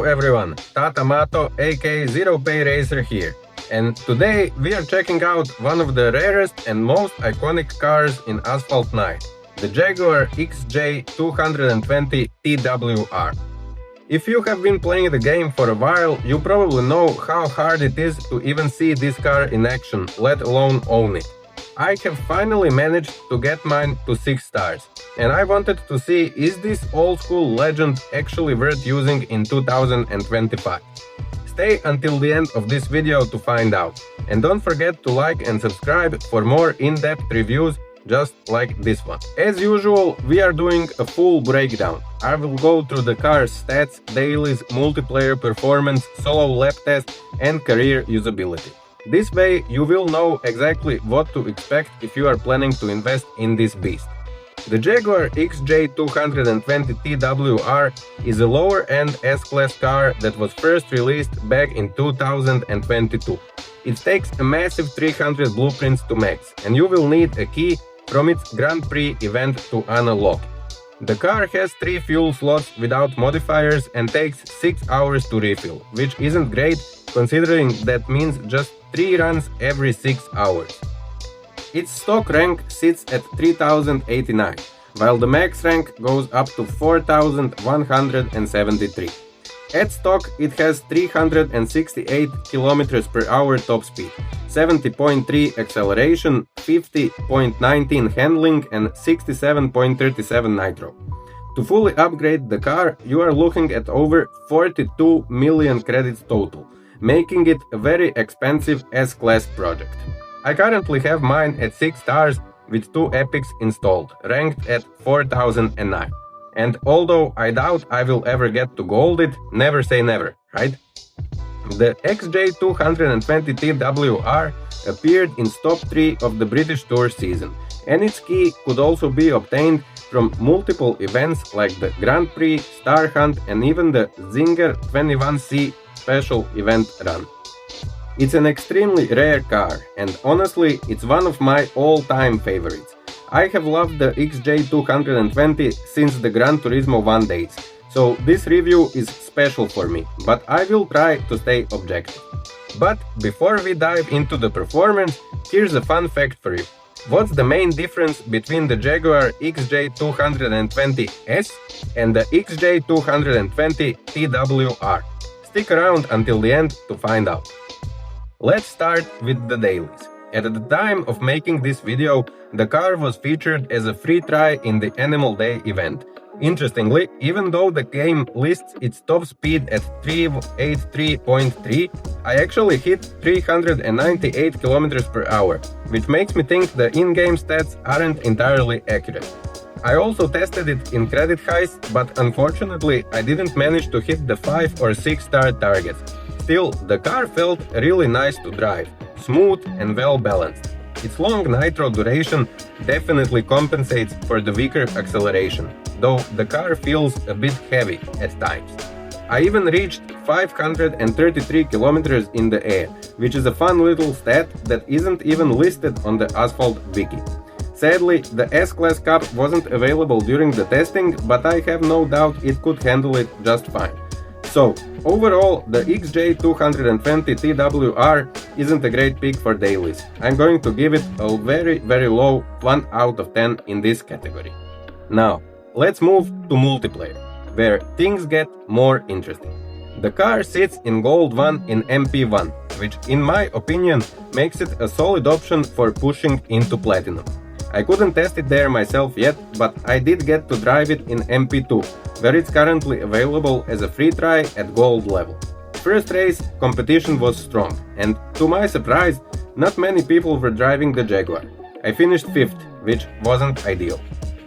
everyone, Tatamato aka ZeroPayRacer here, and today we are checking out one of the rarest and most iconic cars in Asphalt 9, the Jaguar XJ220 TWR. If you have been playing the game for a while, you probably know how hard it is to even see this car in action, let alone own it. I have finally managed to get mine to 6 stars, and I wanted to see is this old school legend actually worth using in 2025. Stay until the end of this video to find out, and don't forget to like and subscribe for more in-depth reviews just like this one. As usual, we are doing a full breakdown. I will go through the car's stats, dailies, multiplayer performance, solo lap test and career usability. This way you will know exactly what to expect if you are planning to invest in this beast. The Jaguar XJ220 TWR is a lower-end S-Class car that was first released back in 2022. It takes a massive 300 blueprints to max, and you will need a key from its Grand Prix event to unlock. The car has 3 fuel slots without modifiers and takes 6 hours to refill, which isn't great considering that means just 3 runs every 6 hours. Its stock rank sits at 3089, while the max rank goes up to 4173. At stock it has 368 km/h top speed, 70.3 acceleration, 50.19 handling and 67.37 nitro. To fully upgrade the car, you are looking at over 42 million credits total, making it a very expensive S-Class project. I currently have mine at 6 stars with 2 epics installed, ranked at 4009. And although I doubt I will ever get to gold it, never say never, right? The XJ220 TWR appeared in top 3 of the British Tour season, and its key could also be obtained from multiple events like the Grand Prix, Star Hunt and even the Zinger 21C special event run. It's an extremely rare car, and honestly, it's one of my all-time favorites. I have loved the XJ220 since the Gran Turismo 1 days, so this review is special for me, but I will try to stay objective. But before we dive into the performance, here's a fun fact for you. What's the main difference between the Jaguar XJ220S and the XJ220 TWR? Stick around until the end to find out. Let's start with the dailies. At the time of making this video, the car was featured as a free try in the Animal Day event. Interestingly, even though the game lists its top speed at 383.3, I actually hit 398 km/h, which makes me think the in-game stats aren't entirely accurate. I also tested it in credit heist, but unfortunately I didn't manage to hit the 5 or 6 star targets. Still, the car felt really nice to drive, smooth and well balanced. Its long nitro duration definitely compensates for the weaker acceleration, though the car feels a bit heavy at times. I even reached 533 km in the air, which is a fun little stat that isn't even listed on the Asphalt wiki. Sadly, the S-Class Cup wasn't available during the testing, but I have no doubt it could handle it just fine. So, overall, the XJ220 TWR isn't a great pick for dailies. I'm going to give it a very low 1 out of 10 in this category. Now, let's move to multiplayer, where things get more interesting. The car sits in Gold 1 in MP1, which in my opinion makes it a solid option for pushing into Platinum. I couldn't test it there myself yet, but I did get to drive it in MP2, where it's currently available as a free try at gold level. First race, competition was strong, and to my surprise, not many people were driving the Jaguar. I finished 5th, which wasn't ideal.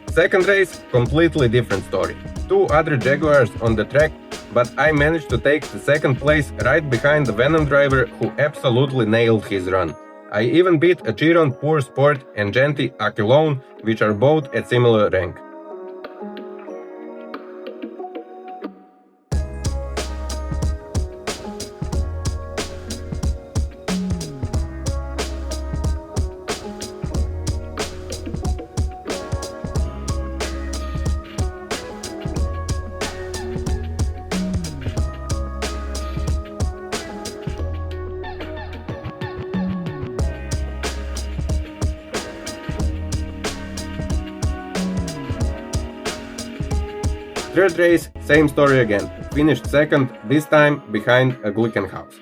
Second race, completely different story. 2 other Jaguars on the track, but I managed to take the 2nd place right behind the Venom driver who absolutely nailed his run. I even beat a Chiron Pure Sport and Genti Aquilone, which are both at similar rank. Third race, same story again, finished second, this time behind a Glickenhaus.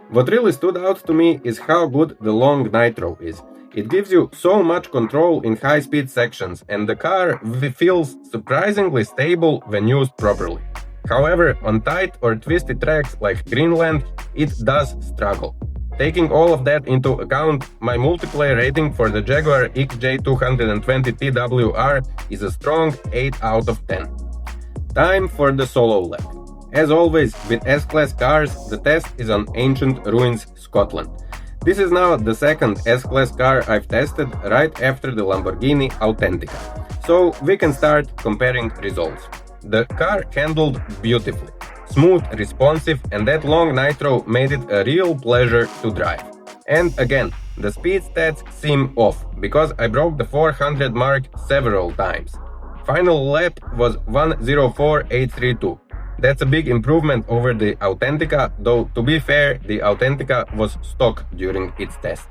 What really stood out to me is how good the long nitro is. It gives you so much control in high-speed sections, and the car feels surprisingly stable when used properly. However, on tight or twisty tracks like Greenland, it does struggle. Taking all of that into account, my multiplayer rating for the Jaguar XJ220 TWR is a strong 8 out of 10. Time for the solo lap. As always, with S-Class cars, the test is on Ancient Ruins, Scotland. This is now the second S-Class car I've tested right after the Lamborghini Authentica, so we can start comparing results. The car handled beautifully, smooth, responsive, and that long nitro made it a real pleasure to drive. And again, the speed stats seem off, because I broke the 400 mark several times. Final lap was 1:04.832. That's a big improvement over the Authentica, though to be fair, the Authentica was stock during its test.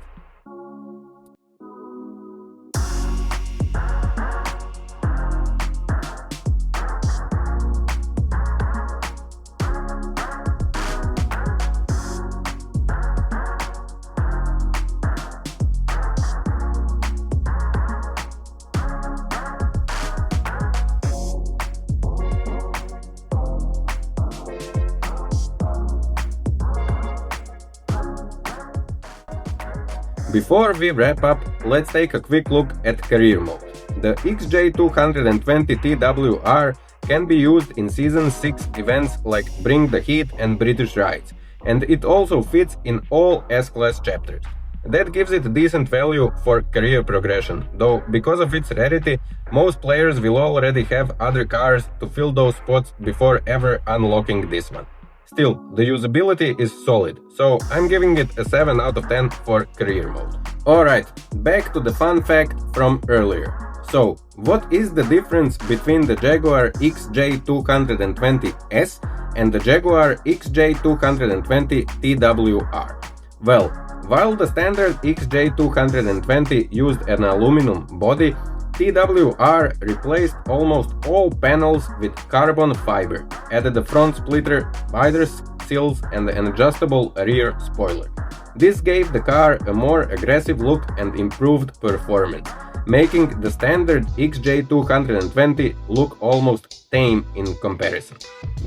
Before we wrap up, let's take a quick look at career mode. The XJ220 TWR can be used in Season 6 events like Bring the Heat and British Rides, and it also fits in all S-Class chapters. That gives it decent value for career progression, though because of its rarity, most players will already have other cars to fill those spots before ever unlocking this one. Still, the usability is solid, so I'm giving it a 7 out of 10 for career mode. Alright, back to the fun fact from earlier. So, what is the difference between the Jaguar XJ220S and the Jaguar XJ220 TWR? Well, while the standard XJ220 used an aluminum body, TWR replaced almost all panels with carbon fiber, added a front splitter, wider sills and an adjustable rear spoiler. This gave the car a more aggressive look and improved performance, making the standard XJ220 look almost tame in comparison.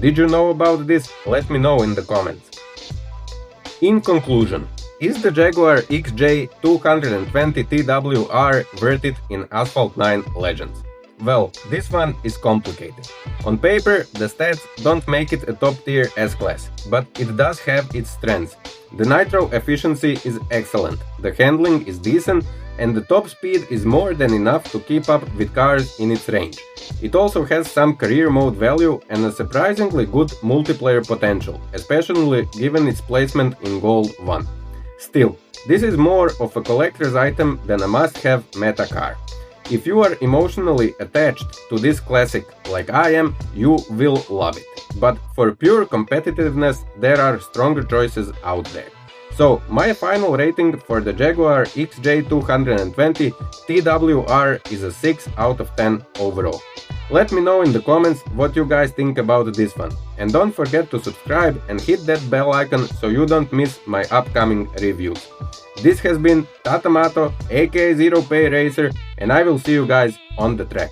Did you know about this? Let me know in the comments. In conclusion, is the Jaguar XJ220 TWR worth it in Asphalt 9 Legends? Well, this one is complicated. On paper, the stats don't make it a top-tier S-Class, but it does have its strengths. The nitro efficiency is excellent, the handling is decent, and the top speed is more than enough to keep up with cars in its range. It also has some career mode value and a surprisingly good multiplayer potential, especially given its placement in Gold 1. Still, this is more of a collector's item than a must-have meta car. If you are emotionally attached to this classic like I am, you will love it. But for pure competitiveness, there are stronger choices out there. So, my final rating for the Jaguar XJ220 TWR is a 6 out of 10 overall. Let me know in the comments what you guys think about this one. And don't forget to subscribe and hit that bell icon so you don't miss my upcoming reviews. This has been Tatamato, aka ZeroPayRacer, and I will see you guys on the track.